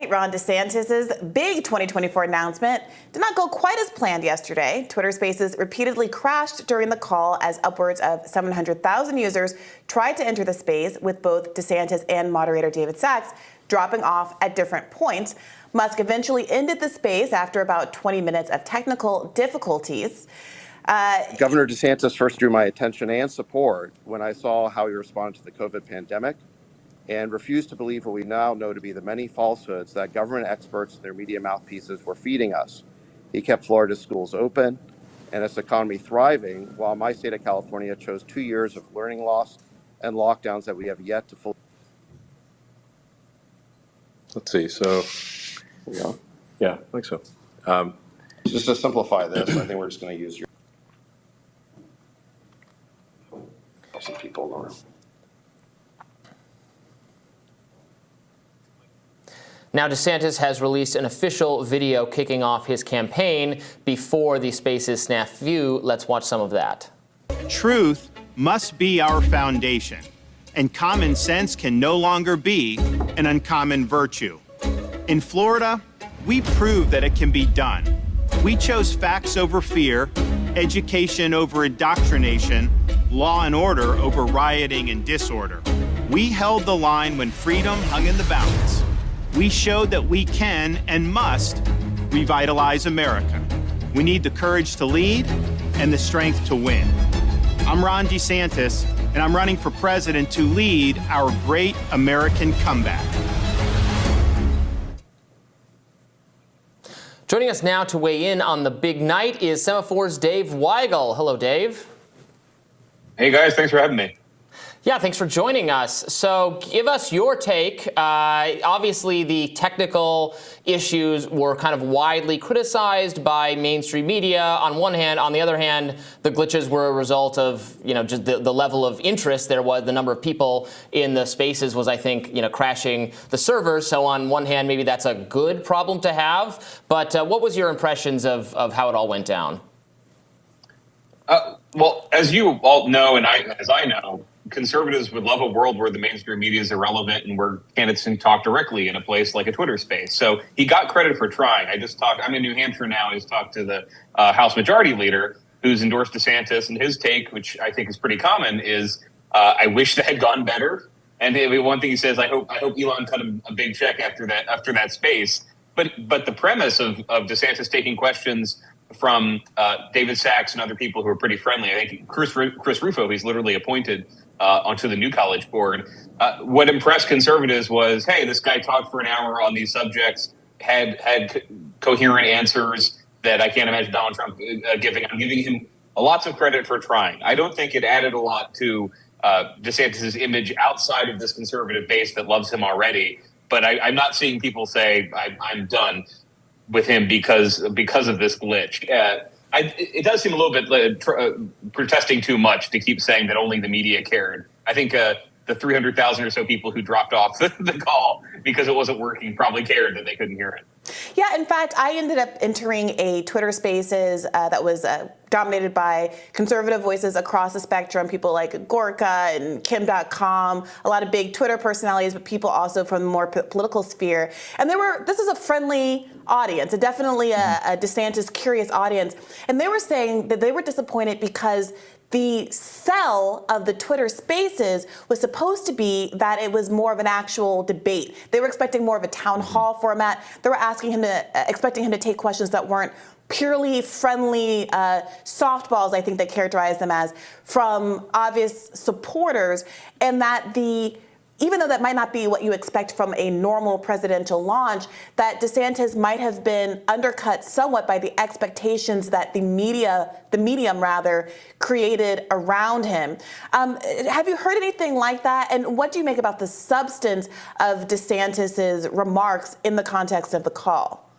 Ron DeSantis' big 2024 announcement did not go quite as planned yesterday. Twitter Spaces repeatedly crashed during the call as upwards of 700,000 users tried to enter the space, with both DeSantis and moderator David Sachs dropping off at different points. Musk eventually ended the space after about 20 minutes of technical difficulties. Governor DeSantis first drew my attention and support when I saw how he responded to the COVID pandemic and refused to believe what we now know to be the many falsehoods that government experts and their media mouthpieces were feeding us. He kept Florida's schools open and its economy thriving, while my state of California chose 2 years of learning loss and lockdowns that we have yet to fully. Let's see. So, Yeah. yeah, I think so. Just to simplify this, I think we're just going to use your some people in the room. Now, DeSantis has released an official video kicking off his campaign before the Spaces snafu. Let's watch some of that. Truth must be our foundation, and common sense can no longer be an uncommon virtue. In Florida, we proved that it can be done. We chose facts over fear, education over indoctrination, law and order over rioting and disorder. We held the line when freedom hung in the balance. We showed that we can and must revitalize America. We need the courage to lead and the strength to win. I'm Ron DeSantis, and I'm running for president to lead our great American comeback. Joining us now to weigh in on the big night is Semaphor's Dave Weigel. Hello, Dave. Hey, guys. Thanks for having me. Yeah, thanks for joining us. So give us your take. Obviously, the technical issues were kind of widely criticized by mainstream media on one hand. On the other hand, the glitches were a result of, just the level of interest there was. The number of people in the spaces was, I think, crashing the servers. So on one hand, maybe that's a good problem to have. But what was your impressions of how it all went down? Well, as you all know, and as I know, conservatives would love a world where the mainstream media is irrelevant and where candidates can talk directly in a place like a Twitter space. So he got credit for trying. I'm in New Hampshire now. I just talked to the House Majority Leader who's endorsed DeSantis, and his take, which I think is pretty common, is I wish that had gone better. And one thing he says, I hope Elon cut him a big check after that space. But the premise of DeSantis taking questions from David Sachs and other people who are pretty friendly. I think Chris Rufo, he's literally appointed onto the new college board. What impressed conservatives was, hey, this guy talked for an hour on these subjects, had coherent answers that I can't imagine Donald Trump giving. I'm giving him lots of credit for trying. I don't think it added a lot to DeSantis' image outside of this conservative base that loves him already. But I'm not seeing people say I'm done with him because of this glitch. It does seem a little bit protesting too much to keep saying that only the media cared. I think the 300,000 or so people who dropped off the call because it wasn't working probably cared that they couldn't hear it. Yeah, in fact, I ended up entering a Twitter Spaces that was dominated by conservative voices across the spectrum, people like Gorka and Kim.com, a lot of big Twitter personalities, but people also from the more political sphere. And this is a friendly audience, definitely a DeSantis curious audience. And they were saying that they were disappointed because the sell of the Twitter Spaces was supposed to be that it was more of an actual debate. They were expecting more of a town hall format. They were expecting him to take questions that weren't purely friendly softballs, I think they characterized them as, from obvious supporters, and that even though that might not be what you expect from a normal presidential launch, that DeSantis might have been undercut somewhat by the expectations that the medium created around him. Have you heard anything like that? And what do you make about the substance of DeSantis's remarks in the context of the call?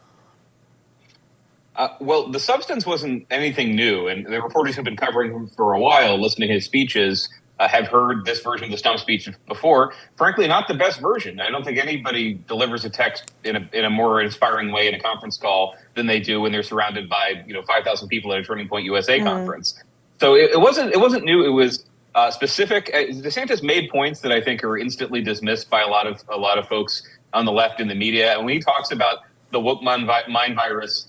Well, the substance wasn't anything new, and the reporters who've been covering him for a while, listening to his speeches, have heard this version of the stump speech before. Frankly, not the best version. I don't think anybody delivers a text in a more inspiring way in a conference call than they do when they're surrounded by 5,000 people at a Turning Point USA conference. So it wasn't new. It was specific. DeSantis made points that I think are instantly dismissed by a lot of folks on the left in the media. And when he talks about the woke mind virus,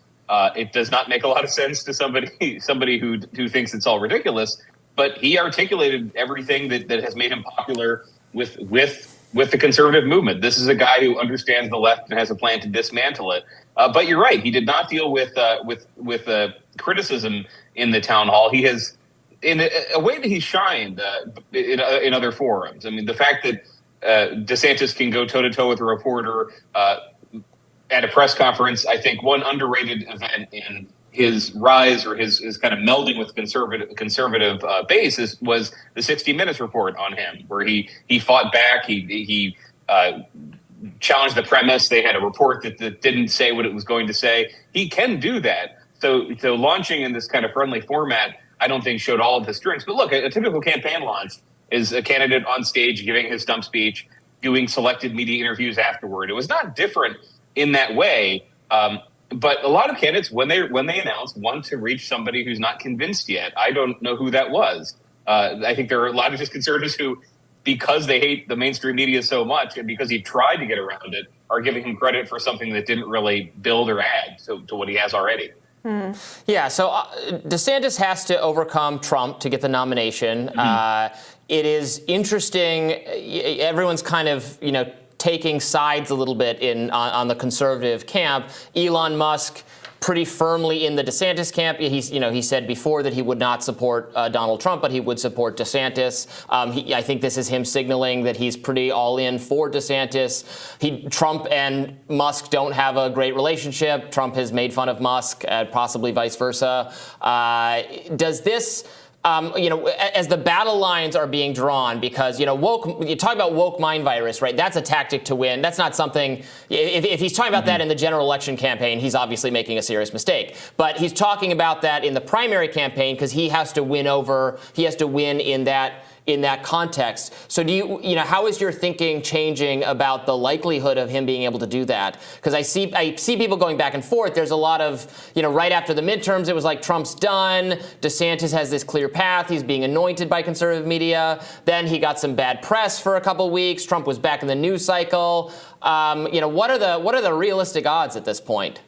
it does not make a lot of sense to somebody who thinks it's all ridiculous. But he articulated everything that has made him popular with the conservative movement. This is a guy who understands the left and has a plan to dismantle it. But you're right; he did not deal with criticism in the town hall. He has, in a way that he shined in other forums. I mean, the fact that DeSantis can go toe to toe with a reporter at a press conference, I think one underrated event in his rise or his kind of melding with conservative base was the 60 Minutes report on him, where he fought back. He challenged the premise. They had a report that didn't say what it was going to say. He can do that. So launching in this kind of friendly format, I don't think showed all of his strengths. But look, a typical campaign launch is a candidate on stage giving his stump speech, doing selected media interviews afterward. It was not different in that way. But a lot of candidates, when they announce, want to reach somebody who's not convinced yet. I don't know who that was. I think there are a lot of just conservatives who, because they hate the mainstream media so much and because he tried to get around it, are giving him credit for something that didn't really build or add to what he has already. Yeah, so DeSantis has to overcome Trump to get the nomination. It is interesting. Everyone's kind of, taking sides a little bit on the conservative camp. Elon Musk pretty firmly in the DeSantis camp. He said before that he would not support Donald Trump, but he would support DeSantis. I think this is him signaling that he's pretty all in for DeSantis. Trump and Musk don't have a great relationship. Trump has made fun of Musk, possibly vice versa. Does this, as the battle lines are being drawn, because, woke, you talk about woke mind virus, right? That's a tactic to win. That's not something, if he's talking about that in the general election campaign, he's obviously making a serious mistake. But he's talking about that in the primary campaign because he has to win in that context. So how is your thinking changing about the likelihood of him being able to do that? Because I see people going back and forth. There's a lot of, right after the midterms, it was like Trump's done. DeSantis has this clear path. He's being anointed by conservative media. Then he got some bad press for a couple weeks. Trump was back in the news cycle. What are the realistic odds at this point?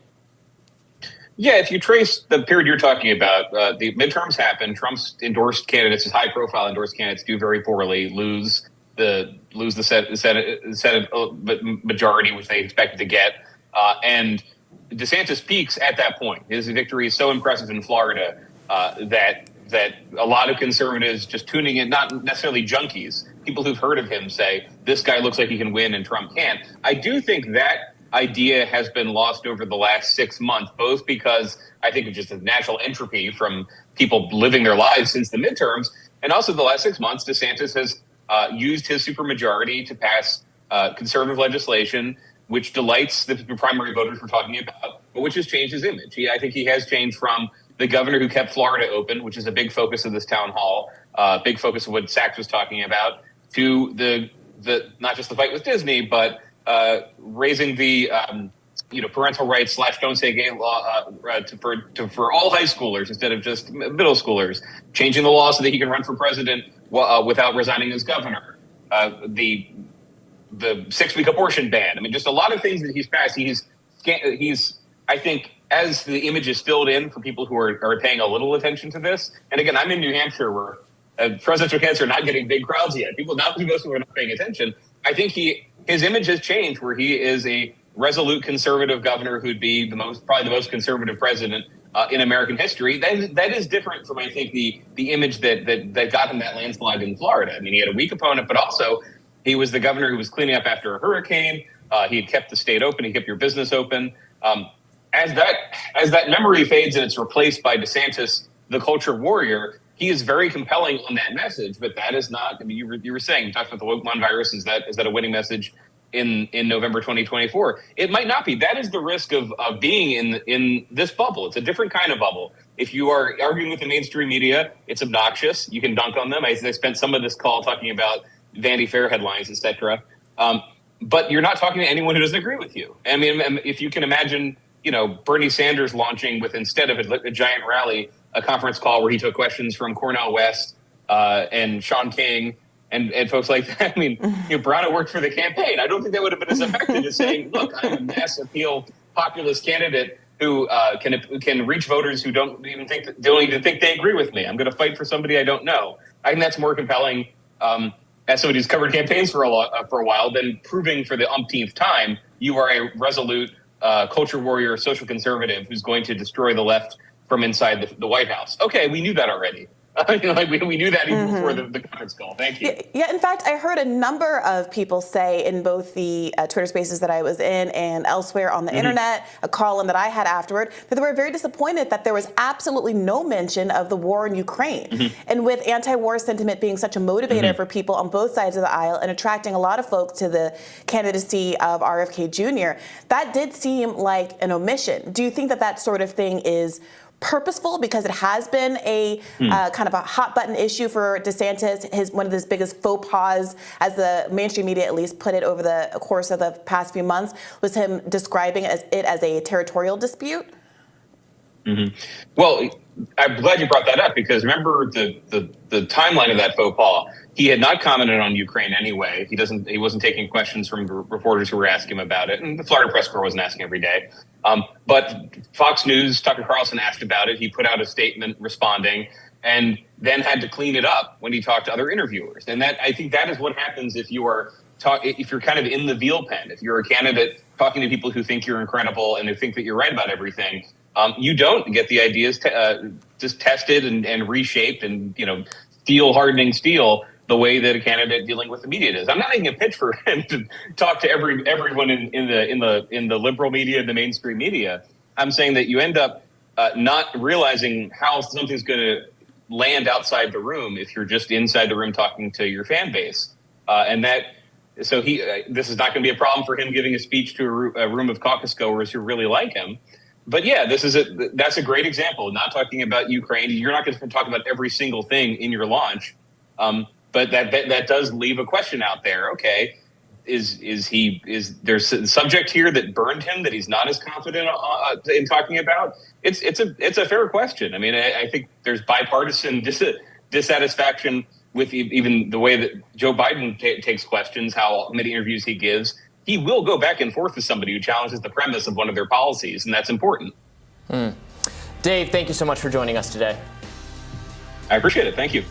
Yeah, if you trace the period you're talking about, the midterms happen. Trump's endorsed candidates, his high-profile endorsed candidates, do very poorly, lose the Senate majority, which they expected to get, and DeSantis peaks at that point. His victory is so impressive in Florida that a lot of conservatives just tuning in, not necessarily junkies, people who've heard of him say, this guy looks like he can win and Trump can't. I do think that idea has been lost over the last 6 months, both because I think of just a natural entropy from people living their lives since the midterms, and also the last 6 months, DeSantis has used his supermajority to pass conservative legislation, which delights the primary voters we're talking about, but which has changed his image. I think he has changed from the governor who kept Florida open, which is a big focus of this town hall, big focus of what Sachs was talking about, to the not just the fight with Disney, but raising the parental rights / don't say gay law for all high schoolers instead of just middle schoolers, changing the law so that he can run for president without resigning as governor, the 6-week abortion ban. I mean, just a lot of things that he's passed. He's I think, as the image is filled in for people who are paying a little attention to this. And again, I'm in New Hampshire where presidential candidates are not getting big crowds yet. Most people are not paying attention. I think his image has changed, where he is a resolute conservative governor who'd be probably the most conservative president in American history. That is different from, I think, the image that got him that landslide in Florida. I mean, he had a weak opponent, but also he was the governor who was cleaning up after a hurricane. He had kept the state open. He kept your business open. As that memory fades and it's replaced by DeSantis, the culture warrior, he is very compelling on that message. But that is not. I mean, you were saying, you talked about the woke virus. Is that a winning message in November 2024? It might not be. That is the risk of being in this bubble. It's a different kind of bubble. If you are arguing with the mainstream media, it's obnoxious. You can dunk on them. I spent some of this call talking about Vanity Fair headlines, etc. But you're not talking to anyone who doesn't agree with you. I mean, if you can imagine, Bernie Sanders launching with, instead of a giant rally, a conference call where he took questions from Cornel West and Sean King And folks like that, I mean, Brown worked for the campaign. I don't think that would have been as effective as saying, look, I'm a mass appeal populist candidate who can reach voters who don't even think they agree with me. I'm going to fight for somebody I don't know. I think that's more compelling as somebody who's covered campaigns for a while than proving for the umpteenth time you are a resolute culture warrior, social conservative who's going to destroy the left from inside the White House. Okay, we knew that already. We knew that even before the conference call. Thank you. Yeah, in fact, I heard a number of people say in both the Twitter spaces that I was in and elsewhere on the internet, a call-in that I had afterward, that they were very disappointed that there was absolutely no mention of the war in Ukraine. And with anti-war sentiment being such a motivator for people on both sides of the aisle and attracting a lot of folks to the candidacy of RFK Jr., that did seem like an omission. Do you think that that sort of thing is purposeful because it has been a kind of a hot button issue for DeSantis? One of his biggest faux pas, as the mainstream media at least put it over the course of the past few months, was him describing it as a territorial dispute. Well, I'm glad you brought that up because remember the timeline of that faux pas. He had not commented on Ukraine anyway. He wasn't taking questions from reporters who were asking him about it, and the Florida press corps wasn't asking every day. But Fox News, Tucker Carlson asked about it. He put out a statement responding, and then had to clean it up when he talked to other interviewers. And I think that is what happens if you're kind of in the veal pen. If you're a candidate talking to people who think you're incredible and who think that you're right about everything, you don't get the ideas just tested and reshaped and steel hardening steel the way that a candidate dealing with the media does. I'm not making a pitch for him to talk to everyone in the liberal media, the mainstream media. I'm saying that you end up not realizing how something's going to land outside the room if you're just inside the room talking to your fan base, this is not going to be a problem for him giving a speech to a room of caucus goers who really like him. But yeah, that's a great example. Not talking about Ukraine. You're not going to talk about every single thing in your launch. But that does leave a question out there. Okay, is there's a subject here that burned him that he's not as confident in talking about? It's a fair question. I mean, I think there's bipartisan dissatisfaction with even the way that Joe Biden takes questions, how many interviews he gives. He will go back and forth with somebody who challenges the premise of one of their policies, and that's important. Dave, thank you so much for joining us today. I appreciate it. Thank you.